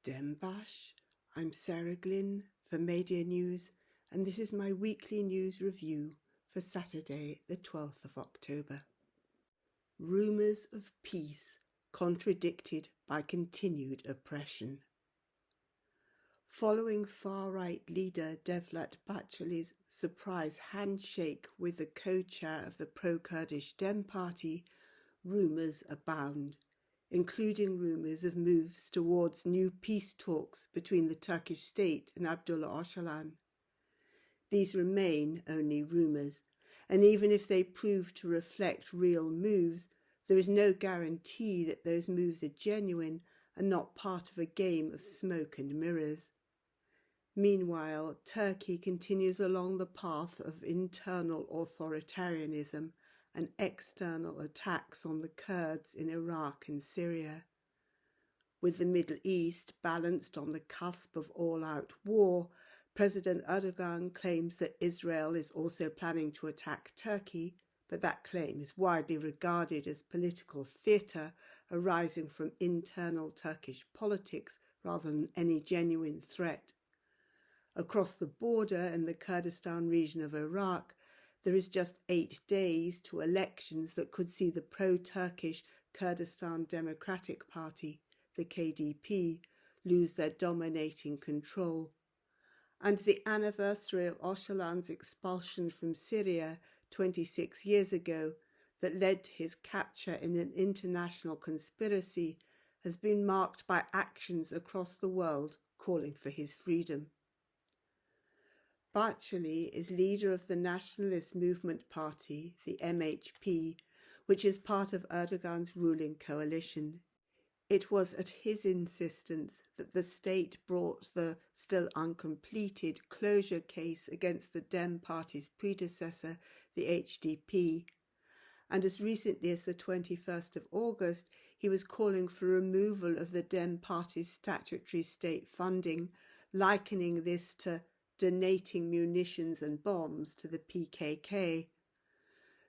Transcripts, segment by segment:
Dembash. I'm Sarah Glynn for Media News, and this is my weekly news review for Saturday, the 12th of October. Rumours of peace contradicted by continued oppression. Following far-right leader Devlet Bahçeli's surprise handshake with the co-chair of the pro-Kurdish Dem Party, rumours abound, including rumours of moves towards new peace talks between the Turkish state and Abdullah Öcalan. These remain only rumours, and even if they prove to reflect real moves, there is no guarantee that those moves are genuine and not part of a game of smoke and mirrors. Meanwhile, Turkey continues along the path of internal authoritarianism and external attacks on the Kurds in Iraq and Syria. With the Middle East balanced on the cusp of all-out war, President Öcalan claims that Israel is also planning to attack Turkey, but that claim is widely regarded as political theatre arising from internal Turkish politics rather than any genuine threat. Across the border in the Kurdistan region of Iraq, there is just 8 days to elections that could see the pro-Turkish Kurdistan Democratic Party, the KDP, lose their dominating control. And the anniversary of Öcalan's expulsion from Syria 26 years ago that led to his capture in an international conspiracy has been marked by actions across the world calling for his freedom. Bahçeli is leader of the Nationalist Movement Party, the MHP, which is part of Erdogan's ruling coalition. It was at his insistence that the state brought the still uncompleted closure case against the Dem Party's predecessor, the HDP, and as recently as the 21st of August, he was calling for removal of the Dem Party's statutory state funding, likening this to donating munitions and bombs to the PKK.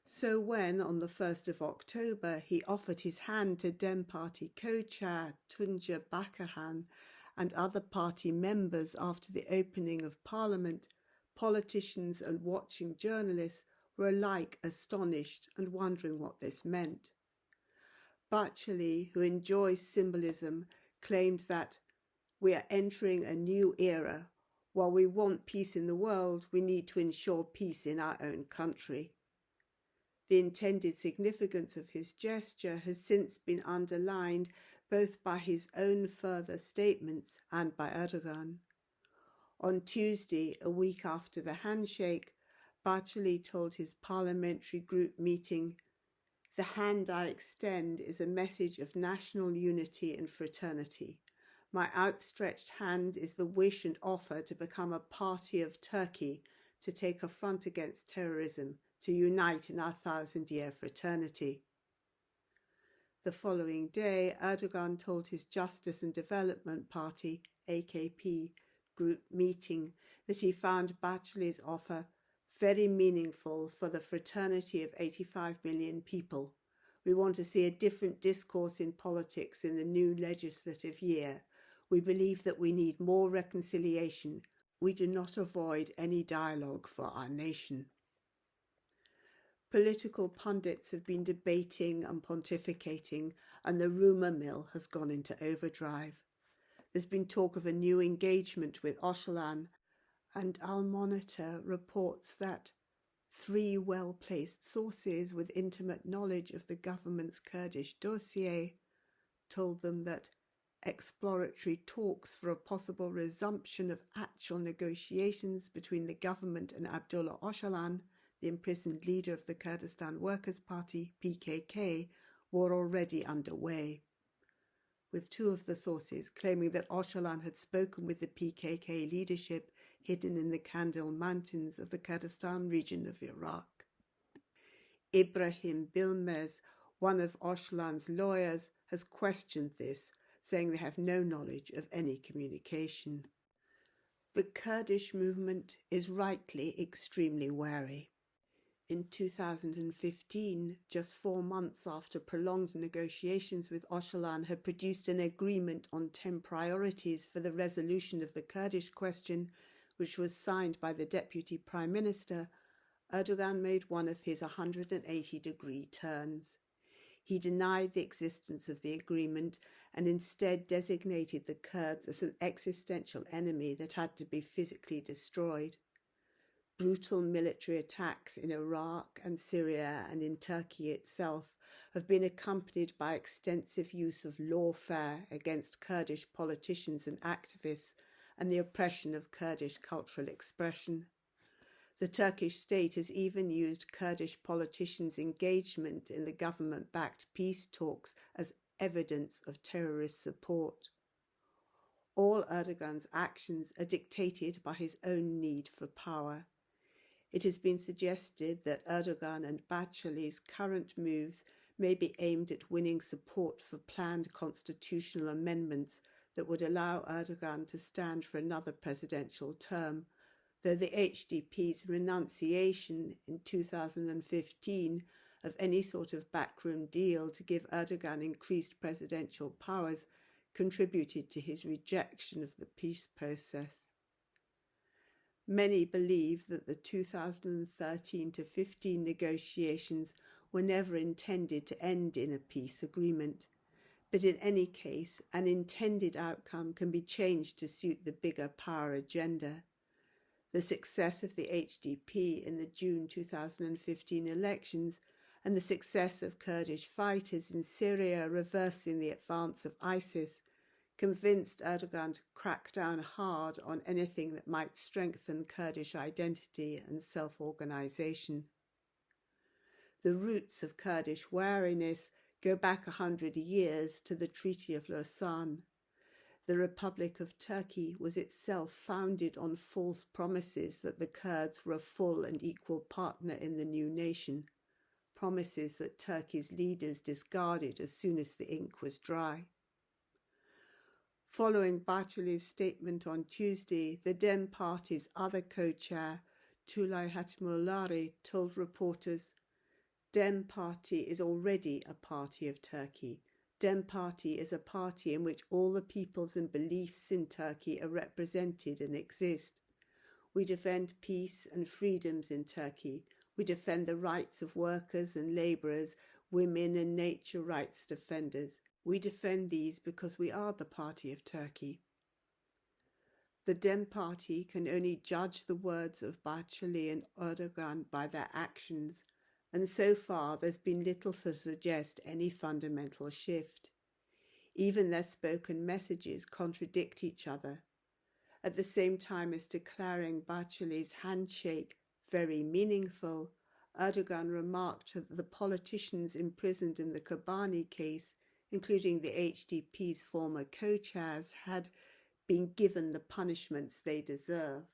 So when, on the 1st of October, he offered his hand to Dem Party co-chair Tunca Bakarhan and other party members after the opening of Parliament, politicians and watching journalists were alike astonished and wondering what this meant. Bahçeli, who enjoys symbolism, claimed that we are entering a new era. While we want peace in the world, we need to ensure peace in our own country. The intended significance of his gesture has since been underlined both by his own further statements and by Erdogan. On Tuesday, a week after the handshake, Bahçeli told his parliamentary group meeting, "The hand I extend is a message of national unity and fraternity. My outstretched hand is the wish and offer to become a party of Turkey, to take a front against terrorism, to unite in our 1,000-year fraternity." The following day, Erdogan told his Justice and Development Party, AKP, group meeting that he found Bahçeli's offer very meaningful for the fraternity of 85 million people. "We want to see a different discourse in politics in the new legislative year. We believe that we need more reconciliation. We do not avoid any dialogue for our nation." Political pundits have been debating and pontificating, and the rumour mill has gone into overdrive. There's been talk of a new engagement with Öcalan, and Al Monitor reports that 3 well-placed sources with intimate knowledge of the government's Kurdish dossier told them that exploratory talks for a possible resumption of actual negotiations between the government and Abdullah Öcalan, the imprisoned leader of the Kurdistan Workers' Party, PKK, were already underway, with 2 of the sources claiming that Öcalan had spoken with the PKK leadership hidden in the Kandil Mountains of the Kurdistan region of Iraq. Ibrahim Bilmez, one of Öcalan's lawyers, has questioned this, saying they have no knowledge of any communication. The Kurdish movement is rightly extremely wary. In 2015, just 4 months after prolonged negotiations with Öcalan had produced an agreement on 10 priorities for the resolution of the Kurdish question, which was signed by the Deputy Prime Minister, Erdogan made one of his 180-degree turns. He denied the existence of the agreement and instead designated the Kurds as an existential enemy that had to be physically destroyed. Brutal military attacks in Iraq and Syria and in Turkey itself have been accompanied by extensive use of lawfare against Kurdish politicians and activists and the oppression of Kurdish cultural expression. The Turkish state has even used Kurdish politicians' engagement in the government-backed peace talks as evidence of terrorist support. All Erdogan's actions are dictated by his own need for power. It has been suggested that Erdogan and Bahçeli's current moves may be aimed at winning support for planned constitutional amendments that would allow Erdogan to stand for another presidential term, though the HDP's renunciation in 2015 of any sort of backroom deal to give Erdogan increased presidential powers contributed to his rejection of the peace process. Many believe that the 2013-15 negotiations were never intended to end in a peace agreement, but in any case, an intended outcome can be changed to suit the bigger power agenda. The success of the HDP in the June 2015 elections and the success of Kurdish fighters in Syria reversing the advance of ISIS convinced Erdogan to crack down hard on anything that might strengthen Kurdish identity and self-organization. The roots of Kurdish wariness go back 100 years to the Treaty of Lausanne. The Republic of Turkey was itself founded on false promises that the Kurds were a full and equal partner in the new nation, promises that Turkey's leaders discarded as soon as the ink was dry. Following Bahçeli's statement on Tuesday, the Dem Party's other co-chair, Tulay Hatimollari, told reporters, "Dem Party is already a party of Turkey. Dem Party is a party in which all the peoples and beliefs in Turkey are represented and exist. We defend peace and freedoms in Turkey. We defend the rights of workers and labourers, women and nature rights defenders. We defend these because we are the party of Turkey." The Dem Party can only judge the words of Bahçeli and Erdogan by their actions, and so far there's been little to suggest any fundamental shift. Even their spoken messages contradict each other. At the same time as declaring Bahçeli's handshake very meaningful, Erdogan remarked that the politicians imprisoned in the Kobani case, including the HDP's former co-chairs, had been given the punishments they deserve.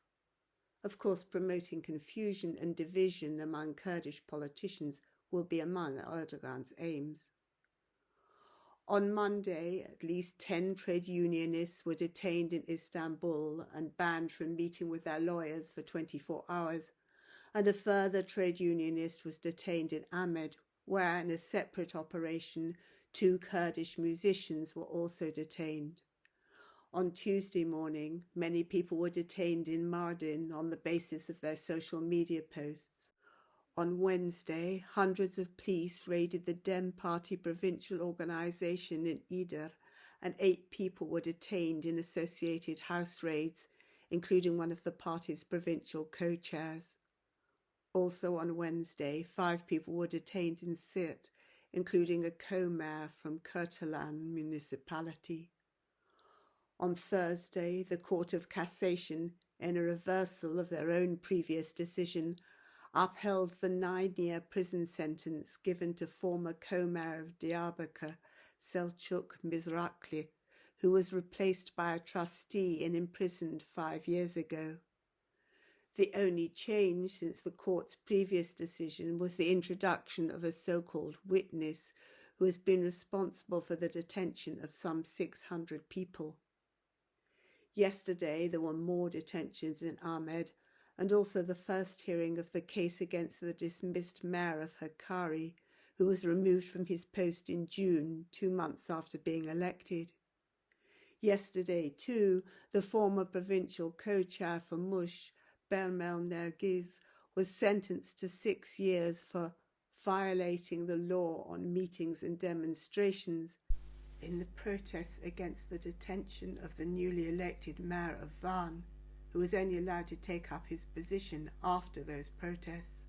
Of course, promoting confusion and division among Kurdish politicians will be among Erdogan's aims. On Monday, at least 10 trade unionists were detained in Istanbul and banned from meeting with their lawyers for 24 hours, and a further trade unionist was detained in Ahmed, where, in a separate operation, 2 Kurdish musicians were also detained. On Tuesday morning, many people were detained in Mardin on the basis of their social media posts. On Wednesday, hundreds of police raided the Dem Party provincial organisation in Idar, and 8 people were detained in associated house raids, including one of the party's provincial co-chairs. Also on Wednesday, 5 people were detained in Siirt, including a co-mayor from Öcalan municipality. On Thursday, the Court of Cassation, in a reversal of their own previous decision, upheld the 9-year prison sentence given to former co-mayor of Diyarbakir, Selçuk Mizrakli, who was replaced by a trustee and imprisoned 5 years ago. The only change since the court's previous decision was the introduction of a so-called witness who has been responsible for the detention of some 600 people. Yesterday there were more detentions in Ahmed, and also the first hearing of the case against the dismissed mayor of Hakkari, who was removed from his post in June, 2 months after being elected. Yesterday, too, the former provincial co-chair for Mush, Bermel Nergiz, was sentenced to 6 years for violating the law on meetings and demonstrations in the protests against the detention of the newly elected mayor of Van, who was only allowed to take up his position after those protests.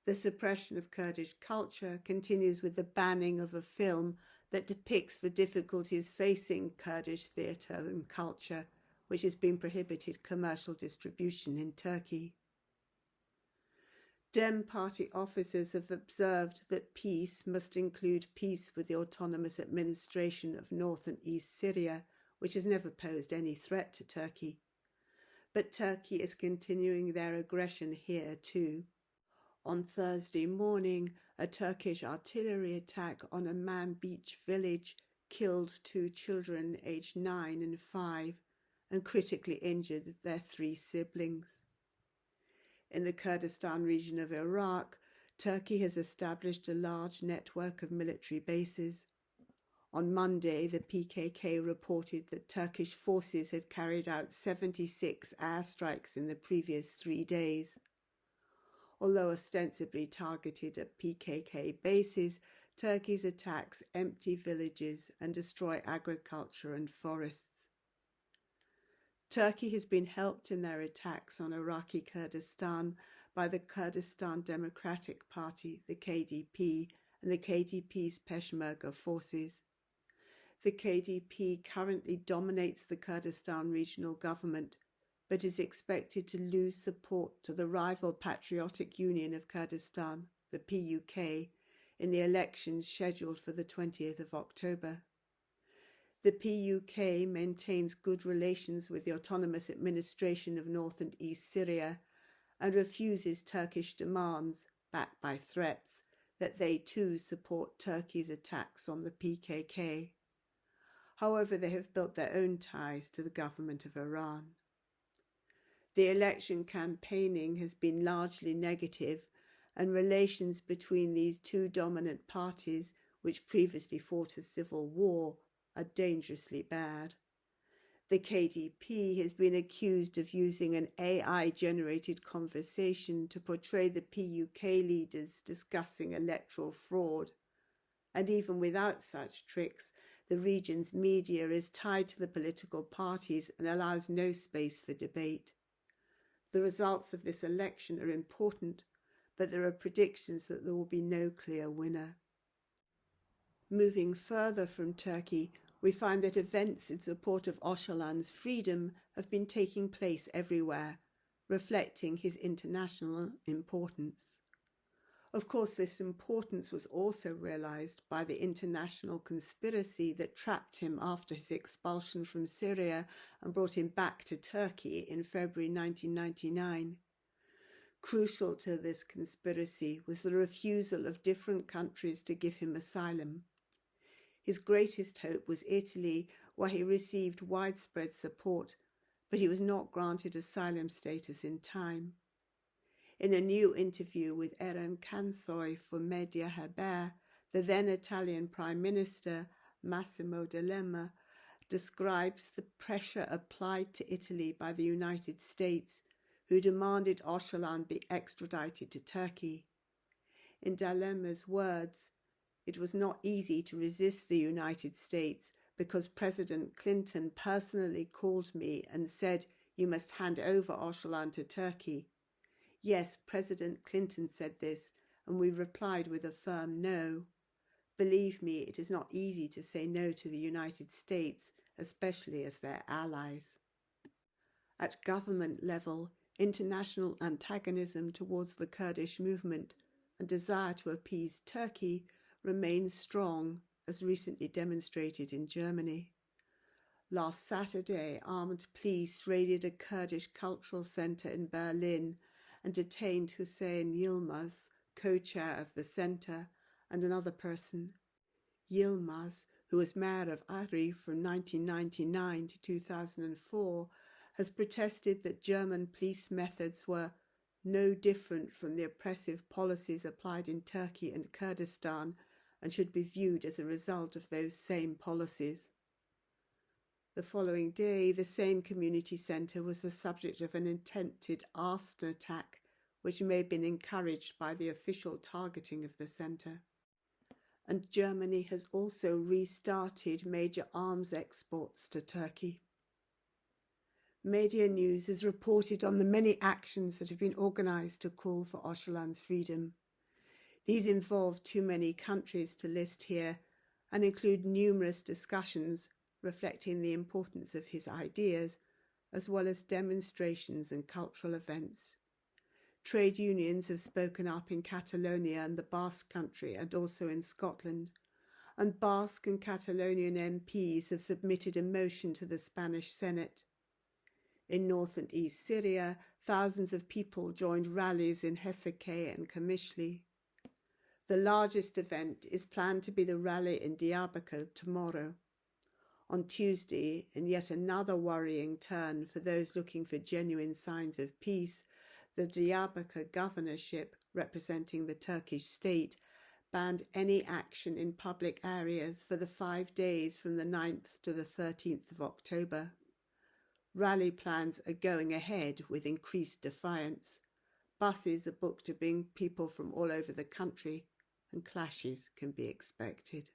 The suppression of Kurdish culture continues with the banning of a film that depicts the difficulties facing Kurdish theatre and culture, which has been prohibited commercial distribution in Turkey. Dem Party officers have observed that peace must include peace with the autonomous administration of North and East Syria, which has never posed any threat to Turkey. But Turkey is continuing their aggression here too. On Thursday morning, a Turkish artillery attack on a Man Beach village killed 2 children aged 9 and 5 and critically injured their 3 siblings. In the Kurdistan region of Iraq, Turkey has established a large network of military bases. On Monday, the PKK reported that Turkish forces had carried out 76 airstrikes in the previous 3 days. Although ostensibly targeted at PKK bases, Turkey's attacks empty villages and destroy agriculture and forests. Turkey has been helped in their attacks on Iraqi Kurdistan by the Kurdistan Democratic Party, the KDP, and the KDP's Peshmerga forces. The KDP currently dominates the Kurdistan regional government, but is expected to lose support to the rival Patriotic Union of Kurdistan, the PUK, in the elections scheduled for the 20th of October. The PUK maintains good relations with the autonomous administration of North and East Syria and refuses Turkish demands, backed by threats, that they too support Turkey's attacks on the PKK. However, they have built their own ties to the government of Iran. The election campaigning has been largely negative, and relations between these 2 dominant parties, which previously fought a civil war, are dangerously bad. The KDP has been accused of using an AI-generated conversation to portray the PUK leaders discussing electoral fraud. And even without such tricks, the region's media is tied to the political parties and allows no space for debate. The results of this election are important, but there are predictions that there will be no clear winner. Moving further from Turkey, we find that events in support of Öcalan's freedom have been taking place everywhere, reflecting his international importance. Of course, this importance was also realized by the international conspiracy that trapped him after his expulsion from Syria and brought him back to Turkey in February 1999. Crucial to this conspiracy was the refusal of different countries to give him asylum. His greatest hope was Italy, where he received widespread support, but he was not granted asylum status in time. In a new interview with Eren Kansoy for Media Haber, the then Italian Prime Minister, Massimo D'Alema, describes the pressure applied to Italy by the United States, who demanded Öcalan be extradited to Turkey. In D'Alema's words, "It was not easy to resist the United States because President Clinton personally called me and said, 'You must hand over Öcalan to Turkey.' Yes, President Clinton said this, and we replied with a firm no. Believe me, it is not easy to say no to the United States, especially as their allies." At government level, international antagonism towards the Kurdish movement and desire to appease Turkey remains strong, as recently demonstrated in Germany. Last Saturday, armed police raided a Kurdish cultural centre in Berlin and detained Hüseyin Yilmaz, co-chair of the centre, and another person. Yilmaz, who was mayor of Ari from 1999 to 2004, has protested that German police methods were no different from the oppressive policies applied in Turkey and Kurdistan, and should be viewed as a result of those same policies. The following day, the same community centre was the subject of an attempted arson attack, which may have been encouraged by the official targeting of the centre. And Germany has also restarted major arms exports to Turkey. Media News has reported on the many actions that have been organised to call for Öcalan's freedom. These involve too many countries to list here and include numerous discussions reflecting the importance of his ideas, as well as demonstrations and cultural events. Trade unions have spoken up in Catalonia and the Basque Country and also in Scotland, and Basque and Catalonian MPs have submitted a motion to the Spanish Senate. In north and east Syria, thousands of people joined rallies in Heseke and Kamishli. The largest event is planned to be the rally in Diyarbakir tomorrow. On Tuesday, in yet another worrying turn for those looking for genuine signs of peace, the Diyarbakir governorship, representing the Turkish state, banned any action in public areas for the 5 days from the 9th to the 13th of October. Rally plans are going ahead with increased defiance. Buses are booked to bring people from all over the country, and clashes can be expected.